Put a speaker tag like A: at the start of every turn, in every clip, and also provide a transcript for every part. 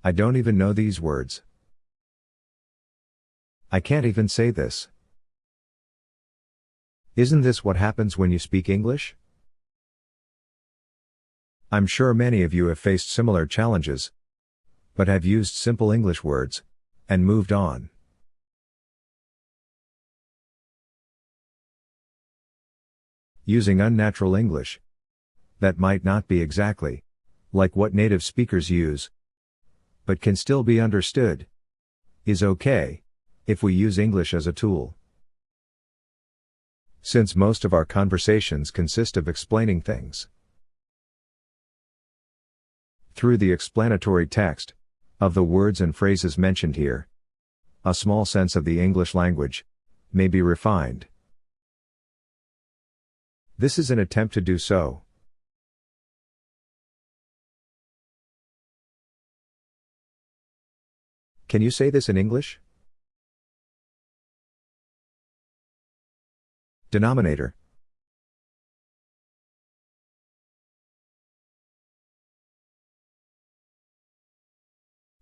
A: I don't even know these words. I can't even say this. Isn't this what happens when you speak English? I'm sure many of you have faced similar challenges, but have used simple English words and moved on. Using unnatural English that might not be exactly like what native speakers use, but can still be understood, is okay if we use English as a tool. Since most of our conversations consist of explaining things through the explanatory text of the words and phrases mentioned here, a small sense of the English language may be refined. This is an attempt to do so. Can you say this in English? Denominator.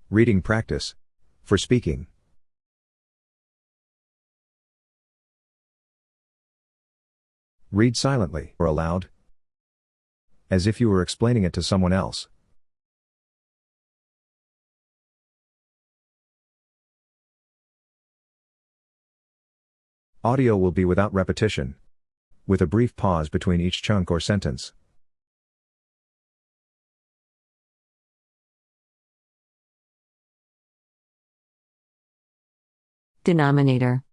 A: Reading practice for speaking. Read silently or aloud, as if you were explaining it to someone else. Audio will be without repetition, with a brief pause between each chunk or sentence.
B: Denominator.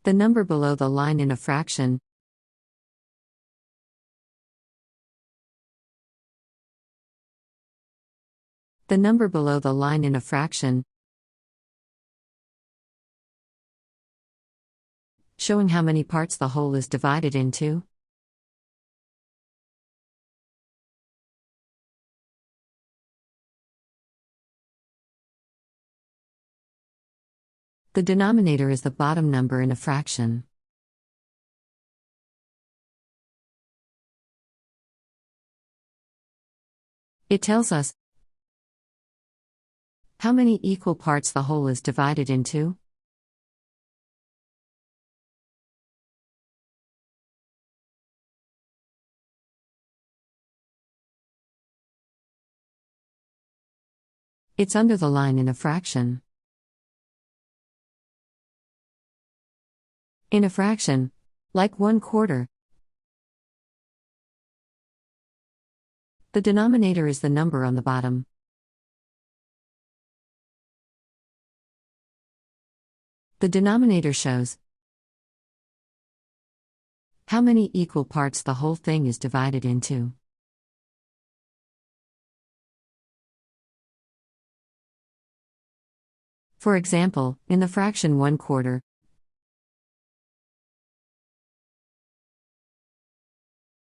B: The number below the line in a fraction. The number below the line in a fraction. Showing how many parts the whole is divided into. The denominator is the bottom number in a fraction. It tells us how many equal parts the whole is divided into. It's under the line in a fraction. In a fraction, like 1/4, the denominator is the number on the bottom. The denominator shows how many equal parts the whole thing is divided into. For example, in the fraction 1/4,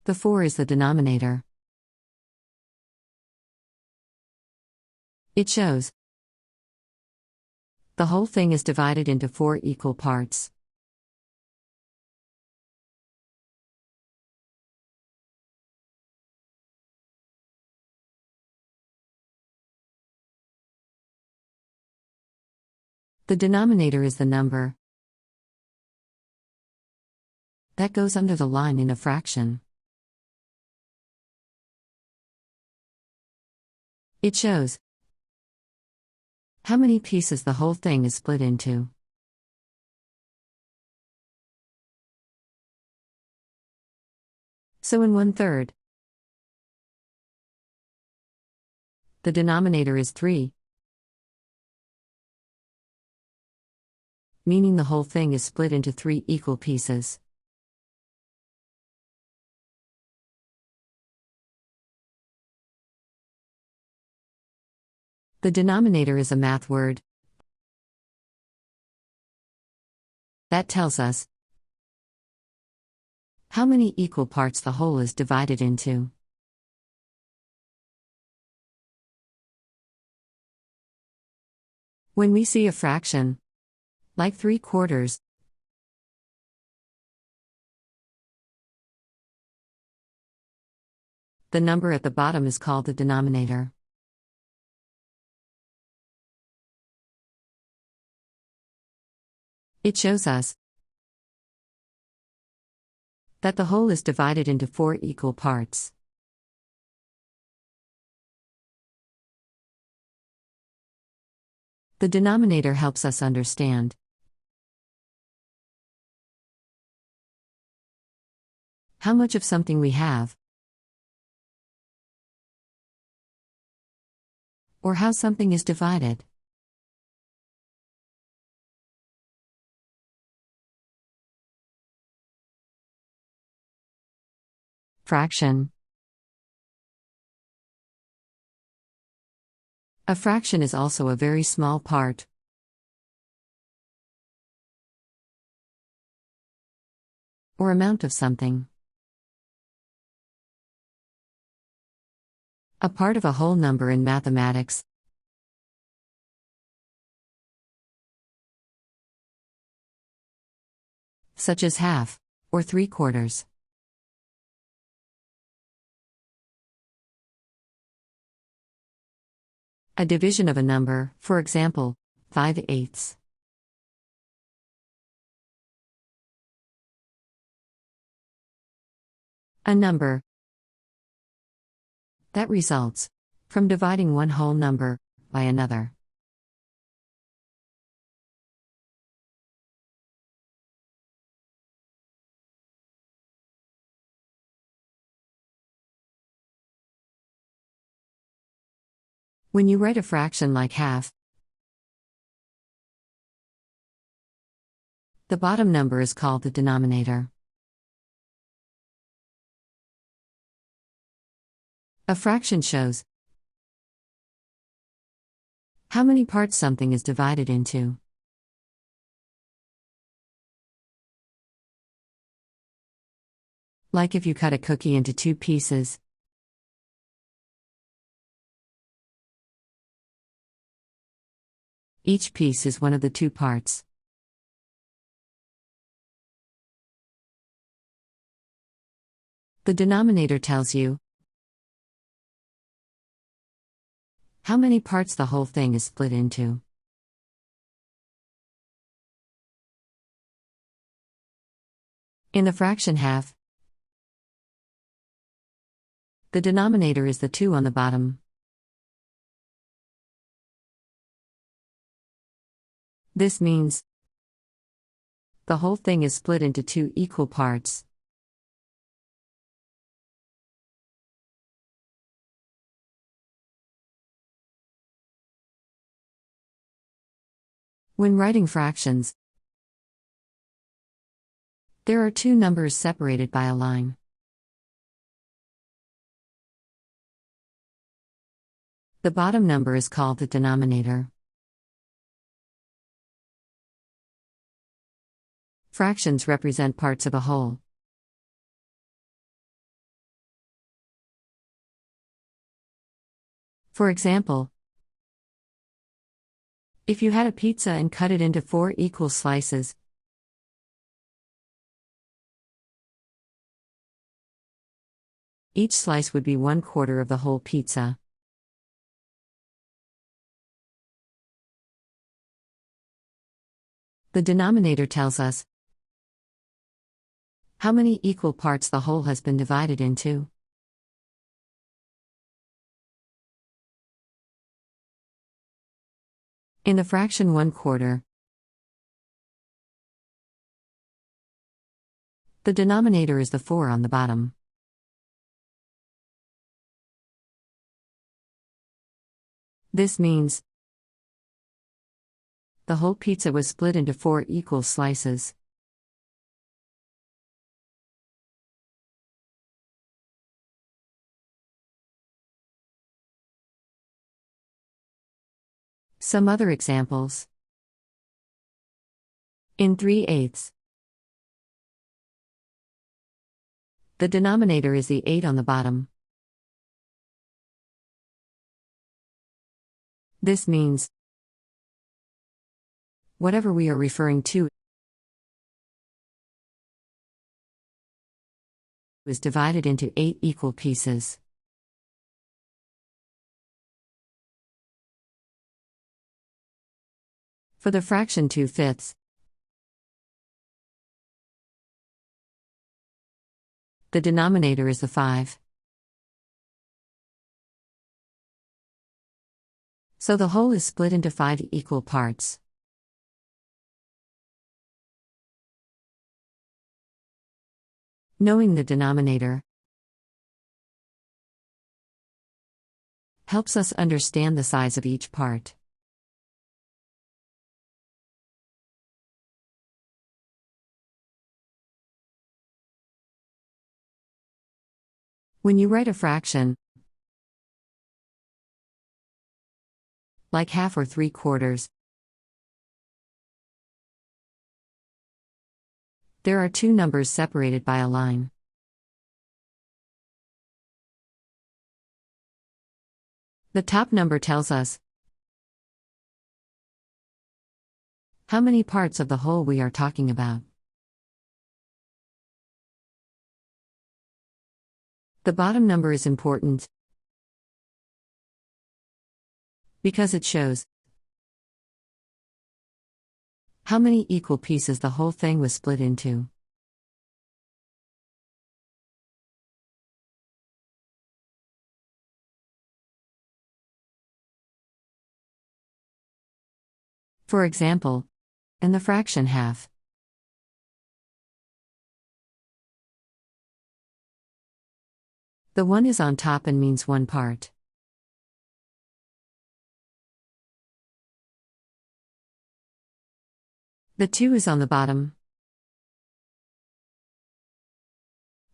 B: the 4 is the denominator. It shows the whole thing is divided into 4 equal parts. The denominator is the number that goes under the line in a fraction. It shows how many pieces the whole thing is split into. So in 1/3, the denominator is 3, meaning the whole thing is split into 3 equal pieces. The denominator is a math word that tells us how many equal parts the whole is divided into. When we see a fraction, like 3/4, The number at the bottom is called the denominator. It shows us that the whole is divided into 4 equal parts. The denominator helps us understand how much of something we have, or how something is divided. Fraction. A fraction is also a very small part, or amount of something. A part of a whole number in mathematics. Such as half, or 3/4. A division of a number, for example, 5/8. A number that results from dividing one whole number by another. When you write a fraction like half, the bottom number is called the denominator. A fraction shows how many parts something is divided into. Like if you cut a cookie into 2 pieces. Each piece is one of the 2 parts. The denominator tells you how many parts the whole thing is split into. In the fraction half, the denominator is the 2 on the bottom. This means the whole thing is split into 2 equal parts. When writing fractions, there are 2 numbers separated by a line. The bottom number is called the denominator. Fractions represent parts of a whole. For example, if you had a pizza and cut it into 4 equal slices, each slice would be 1/4 of the whole pizza. The denominator tells us how many equal parts the whole has been divided into. In the fraction 1/4, the denominator is the 4 on the bottom. This means the whole pizza was split into 4 equal slices. Some other examples. In 3/8, the denominator is the 8 on the bottom. This means whatever we are referring to is divided into 8 equal pieces. For the fraction 2/5, the denominator is the 5. So the whole is split into 5 equal parts. Knowing the denominator helps us understand the size of each part. When you write a fraction, like half or 3/4, there are two numbers separated by a line. The top number tells us how many parts of the whole we are talking about. The bottom number is important because it shows how many equal pieces the whole thing was split into. For example, in the fraction half, the 1 is on top and means 1 part. The 2 is on the bottom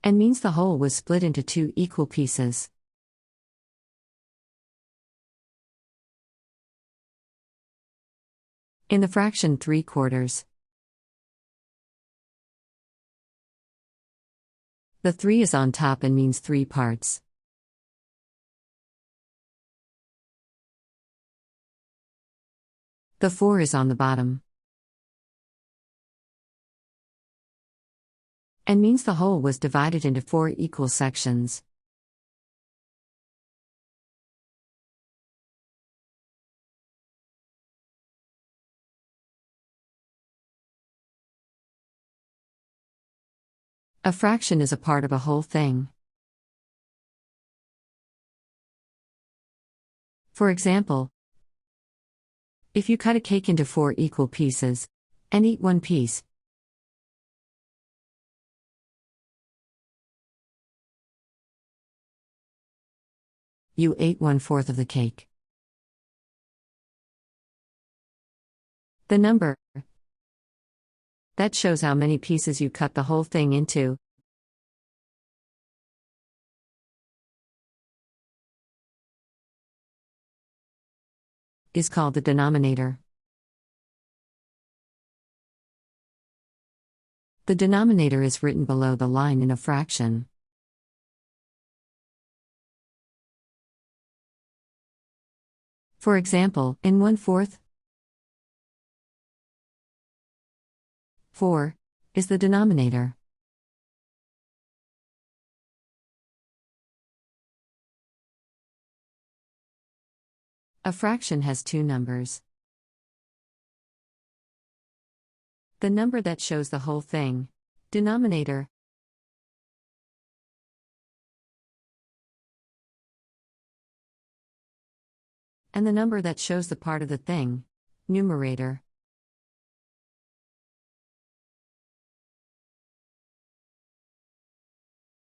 B: and means the whole was split into 2 equal pieces. In the fraction 3/4, the 3 is on top and means 3 parts. The 4 is on the bottom and means the whole was divided into 4 equal sections. A fraction is a part of a whole thing. For example, if you cut a cake into 4 equal pieces and eat one piece, you ate 1/4 of the cake. The number that shows how many pieces you cut the whole thing into is called the denominator. The denominator is written below the line in a fraction. For example, in 1/4, 4 is the denominator. A fraction has two numbers. The number that shows the whole thing, denominator, and the number that shows the part of the thing, numerator.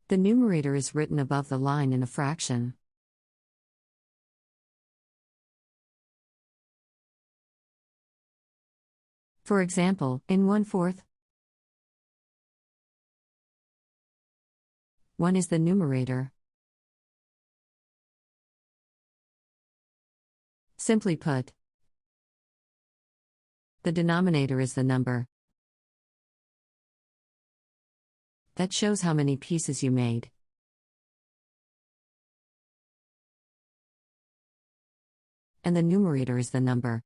B: The numerator is written above the line in a fraction. For example, in 1/4, 1 is the numerator. Simply put, the denominator is the number that shows how many pieces you made. And the numerator is the number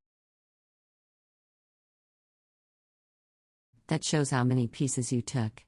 B: that shows how many pieces you took.